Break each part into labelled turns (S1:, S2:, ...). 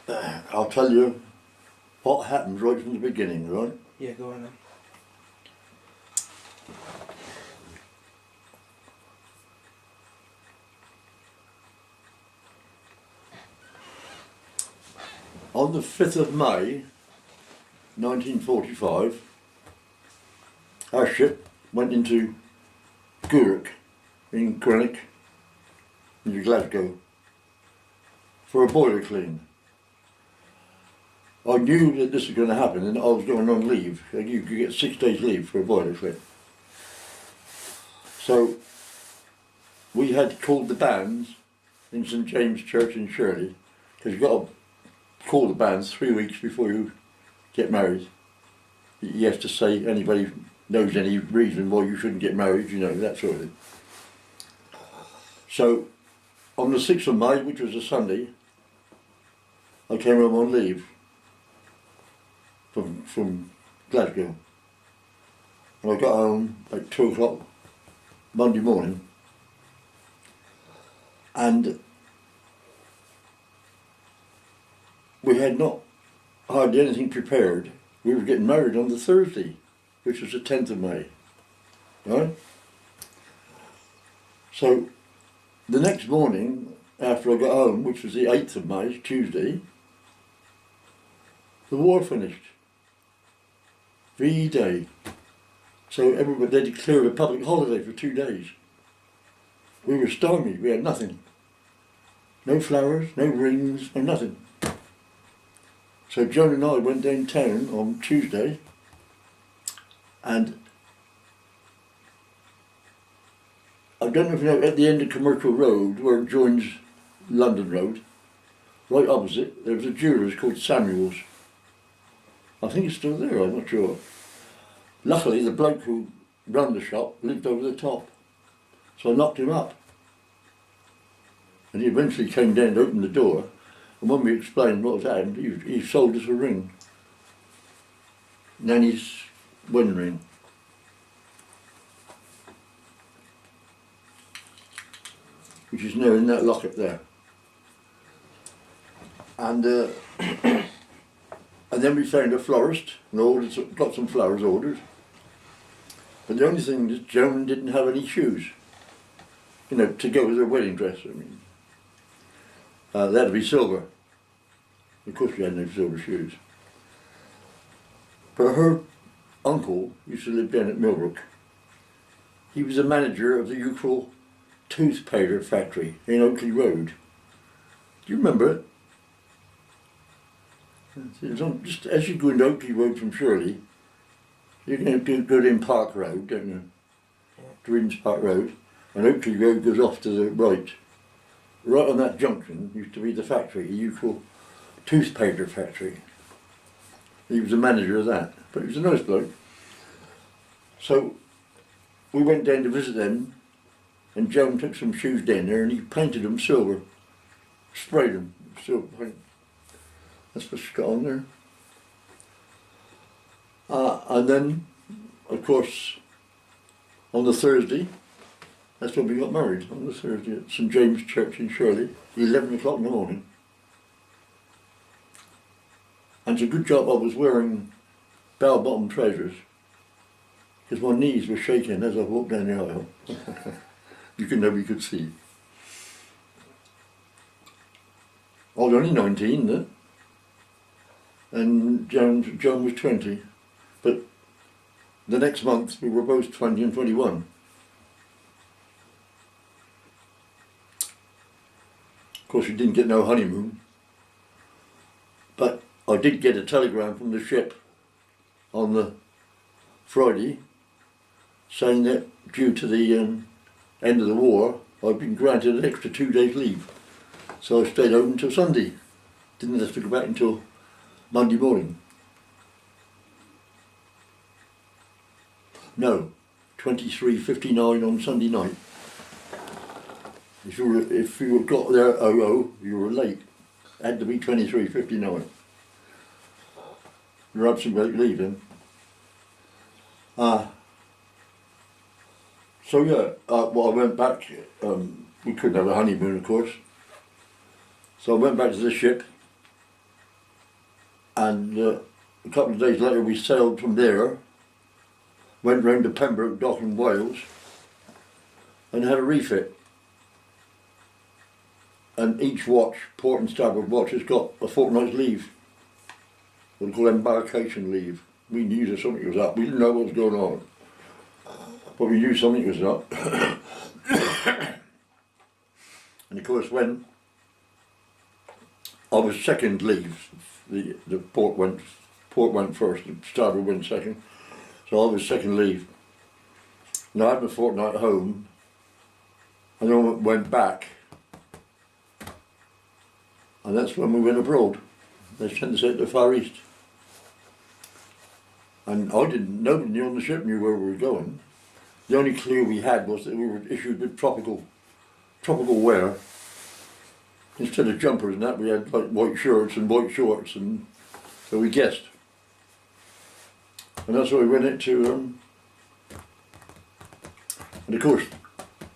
S1: I'll tell you what happened right from the beginning, right?
S2: Yeah, go on then.
S1: On the 5th of May 1945, our ship went into Gourock in Greenock, into Glasgow, for a boiler clean. I knew that this was going to happen and I was going on leave. You could get 6 days leave for a boiler clean. So we had called the bands in St James Church in Shirley, because you've got to call the bands 3 weeks before you get married. You have to say anybody knows any reason why you shouldn't get married, you know, that sort of thing. So on the 6th of May, which was a Sunday, I came home on leave from Glasgow. And I got home at 2 o'clock Monday morning, and we had not hardly anything prepared. We were getting married on the Thursday, which was the 10th of May, right? So the next morning, after I got home, which was the 8th of May, Tuesday, the war finished. VE Day. So everybody, they declared a public holiday for 2 days. We were stymied, we had nothing. No flowers, no rings, no nothing. So Joan and I went downtown on Tuesday, and I don't know if you know, at the end of Commercial Road, where it joins London Road, right opposite, there was a jeweller's called Samuel's. I think it's still there, I'm not sure. Luckily, the bloke who ran the shop lived over the top, so I knocked him up. And he eventually came down to open the door, and when we explained what was happened, he sold us a ring. Nanny's wedding ring. Which is now in that locket there. And and then we found a florist and got some flowers ordered. But the only thing is Joan didn't have any shoes, you know, to go with her wedding dress. I mean, they had to be silver. Of course she had no silver shoes. But her uncle used to live down at Millbrook. He was the manager of the youthful tooth powder factory in Oakley Road. Do you remember it? It was on, just as you go into Oakley Road from Shirley, you're going to go down Park Road, don't you? Dreams Park Road, and Oakley Road goes off to the right. Right on that junction used to be the factory, the youthful tooth powder factory. He was the manager of that, but he was a nice bloke. So we went down to visit them, and Joan took some shoes down there and he painted them silver, sprayed them silver paint. That's what she got on there. And then, of course, on the Thursday, that's when we got married, on the Thursday at St James Church in Shirley, 11 o'clock in the morning. And it's a good job I was wearing bell-bottom trousers, because my knees were shaking as I walked down the aisle. Nobody could see. I was only 19 then, and Joan was 20. But the next month we were both 20 and 21. Of course, we didn't get no honeymoon, but I did get a telegram from the ship on the Friday saying that due to the end of the war, I'd been granted an extra 2 days leave. So I stayed home until Sunday. Didn't have to go back until Monday morning. No, 23:59 on Sunday night. If you got there at 00, you were late. It had to be 23:59. You're absolutely leaving. So yeah, well, I went back. We couldn't have a honeymoon, of course. So I went back to the ship, And a couple of days later we sailed from there, went round to Pembroke Dock in Wales and had a refit. And each watch, port and starboard watch, has got a fortnight's leave. What we call embarkation leave. We knew that something was up. We didn't know what was going on, but we knew something was up. And of course when I was second leave, the port went first, and starboard went second. So I was second leave. And I had my fortnight home, and then went back. And that's when we went abroad. They sent us out to the Far East. And nobody knew on the ship knew where we were going. The only clue we had was that we were issued with tropical wear. Instead of jumpers and that, we had like white shirts and white shorts, and so we guessed. And that's why we went into, and of course,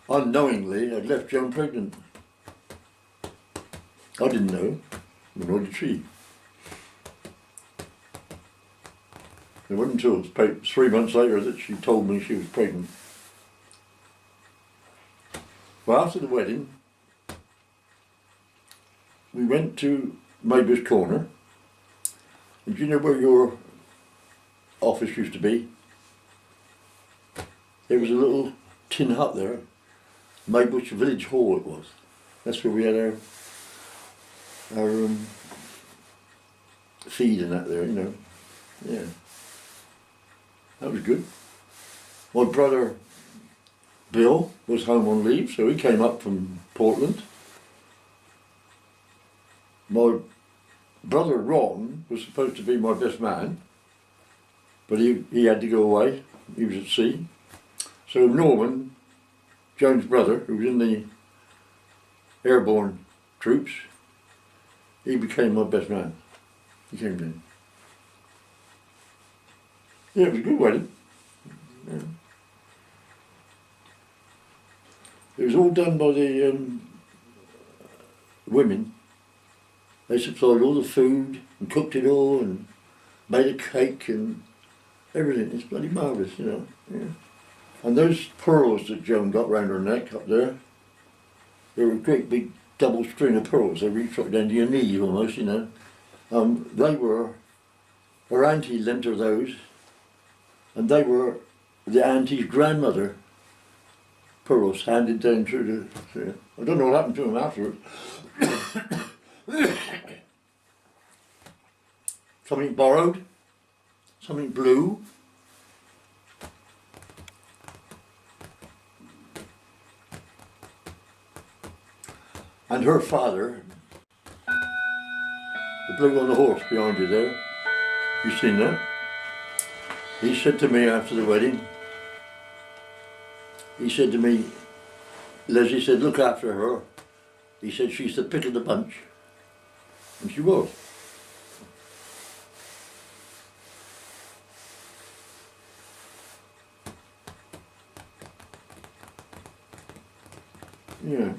S1: unknowingly, I'd left Joan pregnant. I didn't know, nor did she. It wasn't until about 3 months later that she told me she was pregnant. Well, after the wedding, we went to Maybus Corner. And do you know where your office used to be? There was a little tin hut there. Maybus Village Hall it was. That's where we had our feed and that there, you know. Yeah. That was good. My brother Bill was home on leave, so he came up from Portland. My brother Ron was supposed to be my best man, but he had to go away. He was at sea. So Norman, Joan's brother, who was in the airborne troops, he became my best man. He came in. Yeah, it was a good wedding. Yeah. It was all done by the women. They supplied all the food and cooked it all and made a cake and everything. It's bloody marvellous, you know. Yeah. And those pearls that Joan got round her neck up there, they were a great big double string of pearls. They reached right down to your knee almost, you know. They were, her auntie lent her those, and they were the auntie's grandmother pearls handed down through the. I don't know what happened to them afterwards. Something borrowed, something blue. And her father, the blue on the horse behind you there, you seen that? He said to me after the wedding, he said to me, Leslie said, look after her. He said, she's the pick of the bunch. And she was. Yeah.